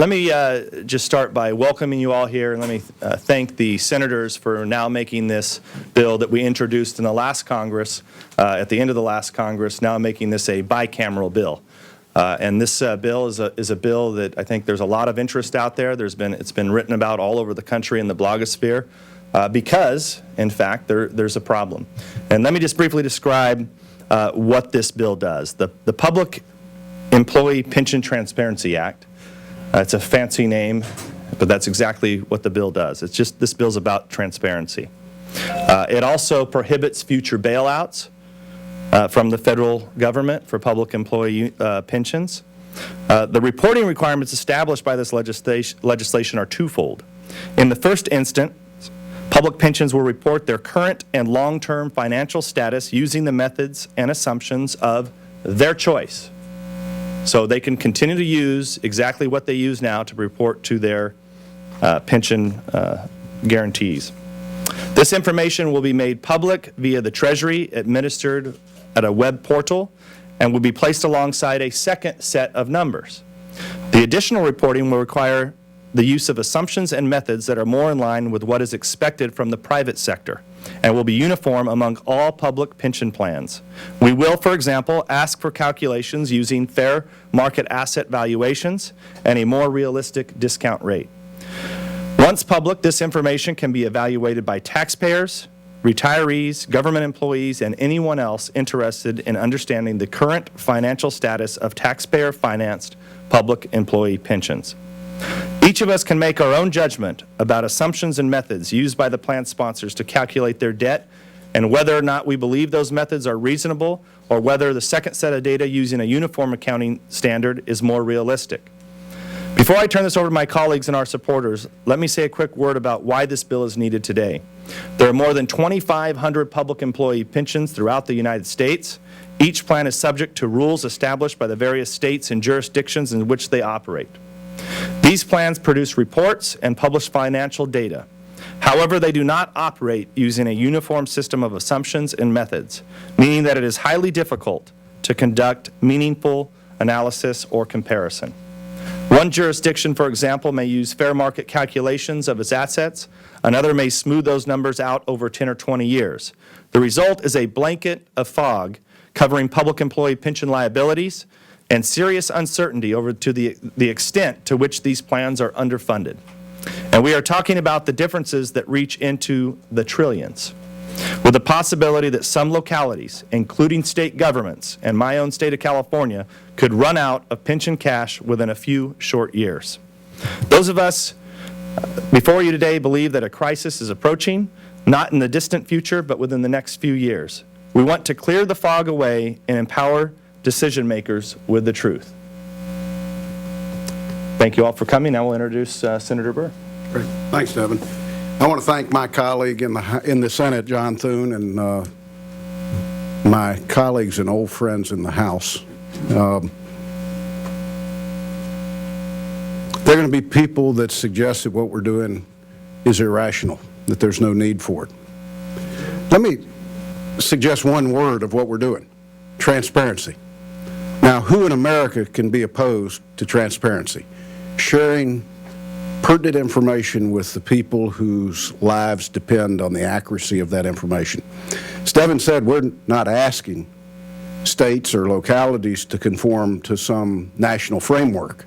let me just start by welcoming you all here, and let me thank the senators for now making this bill that we introduced in the last Congress, at the end of the last Congress, now making this a bicameral bill. And this bill is a bill that I think there's a lot of interest out there. It's been written about all over the country in the blogosphere because, in fact, there's a problem. And let me just briefly describe what this bill does. The Public Employee Pension Transparency Act. It's a fancy name, but that's exactly what the bill does. It's just this bill's about transparency. It also prohibits future bailouts from the federal government for public employee pensions. The reporting requirements established by this legislation are twofold. In the first instance, public pensions will report their current and long-term financial status using the methods and assumptions of their choice. So they can continue to use exactly what they use now to report to their pension guarantees. This information will be made public via the Treasury, administered at a web portal, and will be placed alongside a second set of numbers. The additional reporting will require the use of assumptions and methods that are more in line with what is expected from the private sector and will be uniform among all public pension plans. We will, for example, ask for calculations using fair market asset valuations and a more realistic discount rate. Once public, this information can be evaluated by taxpayers, retirees, government employees, and anyone else interested in understanding the current financial status of taxpayer-financed public employee pensions. Each of us can make our own judgment about assumptions and methods used by the plan sponsors to calculate their debt and whether or not we believe those methods are reasonable or whether the second set of data using a uniform accounting standard is more realistic. Before I turn this over to my colleagues and our supporters, let me say a quick word about why this bill is needed today. There are more than 2,500 public employee pensions throughout the United States. Each plan is subject to rules established by the various states and jurisdictions in which they operate. These plans produce reports and publish financial data. However, they do not operate using a uniform system of assumptions and methods, meaning that it is highly difficult to conduct meaningful analysis or comparison. One jurisdiction, for example, may use fair market calculations of its assets. Another may smooth those numbers out over 10 or 20 years. The result is a blanket of fog covering public employee pension liabilities and serious uncertainty over to the extent to which these plans are underfunded. And we are talking about the differences that reach into the trillions, with the possibility that some localities, including state governments and my own state of California, could run out of pension cash within a few short years. Those of us before you today believe that a crisis is approaching, not in the distant future, but within the next few years. We want to clear the fog away and empower decision makers with the truth. Thank you all for coming. Now we'll introduce Senator Burr. Great. Thanks, Devin. I want to thank my colleague in the Senate, John Thune, and my colleagues and old friends in the House. There are going to be people that suggest that what we're doing is irrational, that there's no need for it. Let me suggest one word of what we're doing: transparency. Now, who in America can be opposed to transparency? Sharing pertinent information with the people whose lives depend on the accuracy of that information. As Devin said, we're not asking states or localities to conform to some national framework.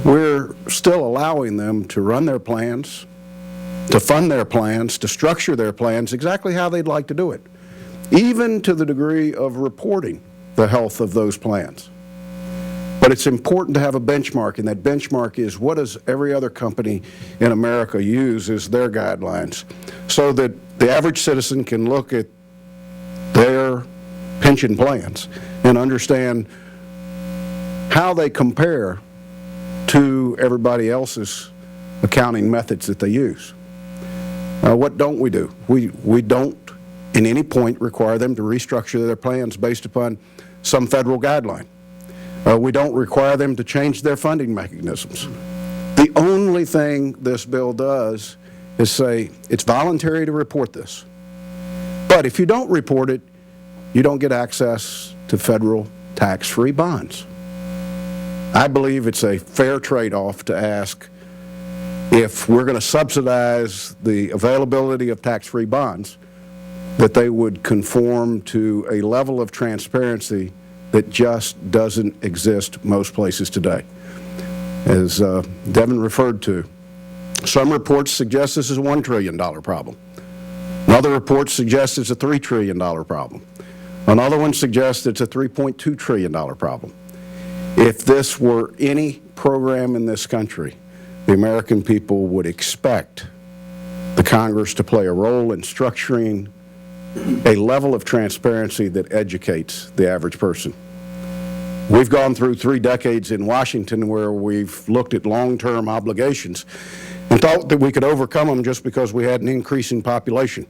We're still allowing them to run their plans, to fund their plans, to structure their plans exactly how they'd like to do it, even to the degree of reporting the health of those plans. But it's important to have a benchmark, and that benchmark is what does every other company in America use as their guidelines, so that the average citizen can look at their pension plans and understand how they compare to everybody else's accounting methods that they use. What don't we do? We don't in any point require them to restructure their plans based upon some federal guideline. We don't require them to change their funding mechanisms. The only thing this bill does is say it's voluntary to report this. But if you don't report it, you don't get access to federal tax-free bonds. I believe it's a fair trade-off to ask if we're going to subsidize the availability of tax-free bonds, that they would conform to a level of transparency that just doesn't exist most places today. As Devin referred to, some reports suggest this is a $1 trillion problem. Another report suggests it's a $3 trillion problem. Another one suggests it's a $3.2 trillion problem. If this were any program in this country, the American people would expect the Congress to play a role in structuring a level of transparency that educates the average person. We've gone through 3 decades in Washington where we've looked at long-term obligations and thought that we could overcome them just because we had an increasing population.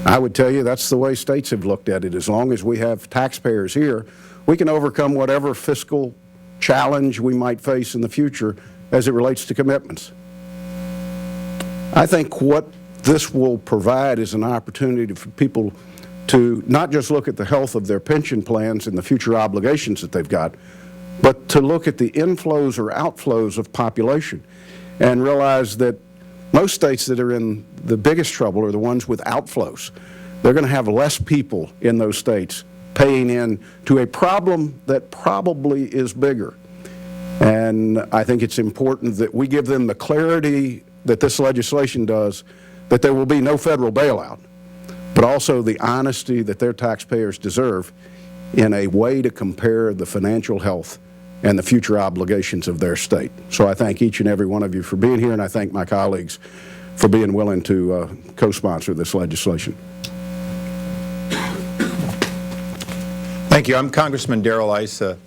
I would tell you that's the way states have looked at it. As long as we have taxpayers here, we can overcome whatever fiscal challenge we might face in the future as it relates to commitments. I think what this will provide is an opportunity for people to not just look at the health of their pension plans and the future obligations that they've got, but to look at the inflows or outflows of population and realize that most states that are in the biggest trouble are the ones with outflows. They're going to have less people in those states paying in to a problem that probably is bigger. And I think it's important that we give them the clarity that this legislation does, that there will be no federal bailout, but also the honesty that their taxpayers deserve in a way to compare the financial health and the future obligations of their state. So I thank each and every one of you for being here, and I thank my colleagues for being willing to co-sponsor this legislation. Thank you. I'm Congressman Darrell Issa,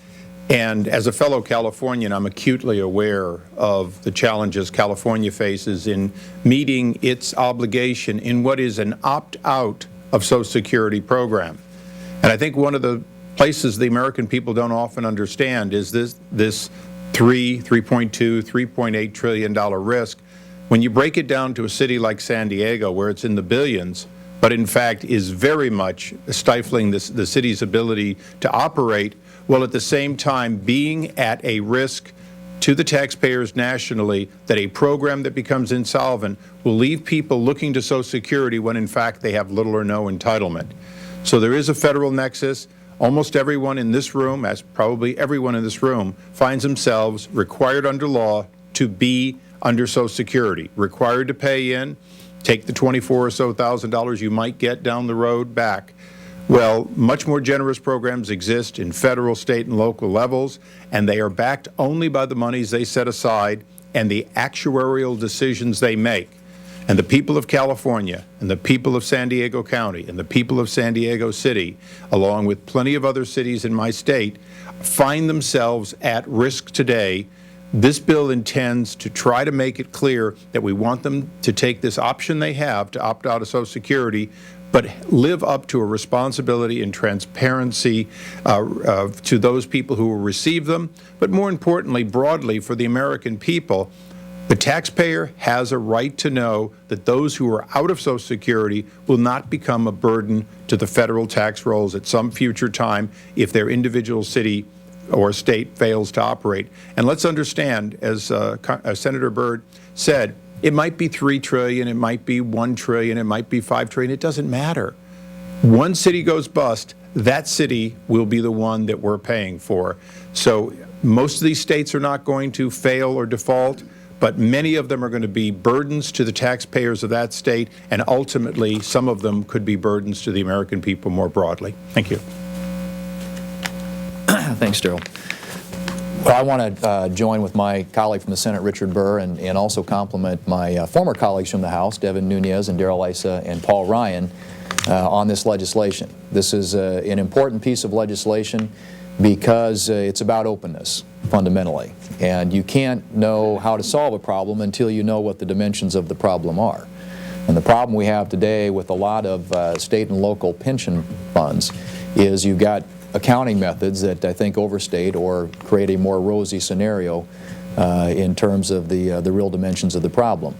and as a fellow Californian, I'm acutely aware of the challenges California faces in meeting its obligation in what is an opt-out of Social Security program. And I think one of the places the American people don't often understand is this $3.2, $3.8 trillion risk. When you break it down to a city like San Diego, where it's in the billions, but in fact is very much stifling the city's ability to operate, while at the same time being at a risk to the taxpayers nationally that a program that becomes insolvent will leave people looking to Social Security when in fact they have little or no entitlement. So there is a federal nexus. Almost everyone in this room, as probably everyone in this room, finds themselves required under law to be under Social Security, required to pay in, take the $24,000 or so you might get down the road back. Well, much more generous programs exist in federal, state, and local levels, and they are backed only by the monies they set aside and the actuarial decisions they make. And the people of California, and the people of San Diego County, and the people of San Diego City, along with plenty of other cities in my state, find themselves at risk today. This bill intends to try to make it clear that we want them to take this option they have to opt out of Social Security, but live up to a responsibility and transparency to those people who will receive them, but more importantly, broadly for the American people. The taxpayer has a right to know that those who are out of Social Security will not become a burden to the federal tax rolls at some future time if their individual city or state fails to operate. And let's understand, as Senator Burr said, it might be $3 trillion, it might be $1 trillion, it might be $5 trillion, it doesn't matter. One city goes bust, that city will be the one that we're paying for. So most of these states are not going to fail or default, but many of them are going to be burdens to the taxpayers of that state, and ultimately some of them could be burdens to the American people more broadly. Thank you. Thanks, Darrell. Well, I want to join with my colleague from the Senate, Richard Burr, and also compliment my former colleagues from the House, Devin, Nunes, and Darrell Issa, and Paul Ryan, on this legislation. This is an important piece of legislation because it's about openness, fundamentally. And you can't know how to solve a problem until you know what the dimensions of the problem are. And the problem we have today with a lot of state and local pension funds is you've got accounting methods that I think overstate or create a more rosy scenario in terms of the real dimensions of the problem.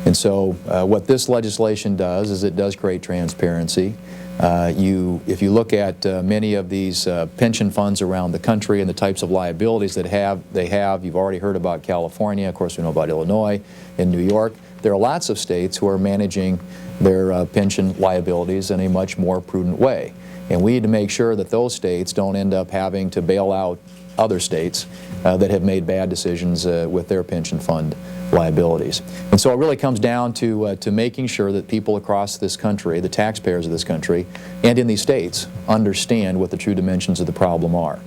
And so what this legislation does is it does create transparency. If you look at many of these pension funds around the country and the types of liabilities that they have, you've already heard about California, of course we know about Illinois and New York. There are lots of states who are managing their pension liabilities in a much more prudent way. And we need to make sure that those states don't end up having to bail out other states that have made bad decisions with their pension fund liabilities. And so it really comes down to making sure that people across this country, the taxpayers of this country, and in these states, understand what the true dimensions of the problem are.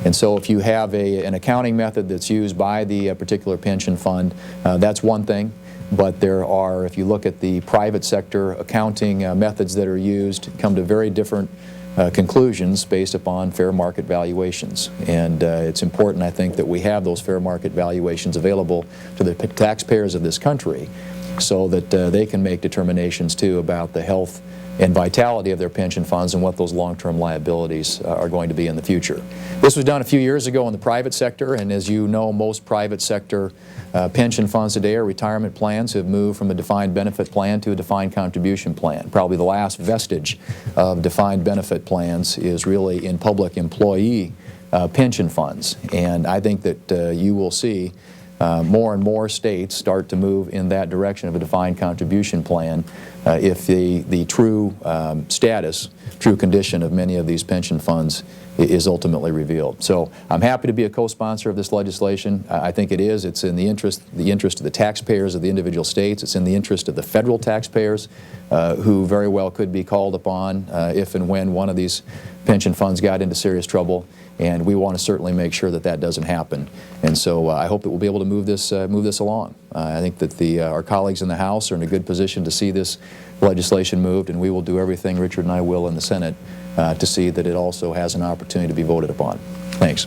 And so if you have an accounting method that's used by the particular pension fund, that's one thing. But there are, if you look at the private sector accounting methods that are used, come to very different conclusions based upon fair market valuations. And it's important, I think, that we have those fair market valuations available to the taxpayers of this country so that they can make determinations, too, about the health and vitality of their pension funds and what those long-term liabilities are going to be in the future. This was done a few years ago in the private sector, and as you know, most private sector pension funds today or retirement plans have moved from a defined benefit plan to a defined contribution plan. Probably the last vestige of defined benefit plans is really in public employee pension funds. And I think that you will see more and more states start to move in that direction of a defined contribution plan if the true status, true condition of many of these pension funds is ultimately revealed. So I'm happy to be a co-sponsor of this legislation. I think it is. It's in the interest of the taxpayers of the individual states. It's in the interest of the federal taxpayers who very well could be called upon if and when one of these pension funds got into serious trouble. And we want to certainly make sure that that doesn't happen. And so I hope that we'll be able to move this along. I think that our colleagues in the House are in a good position to see this legislation moved, and we will do everything, Richard and I will, in the Senate to see that it also has an opportunity to be voted upon. Thanks.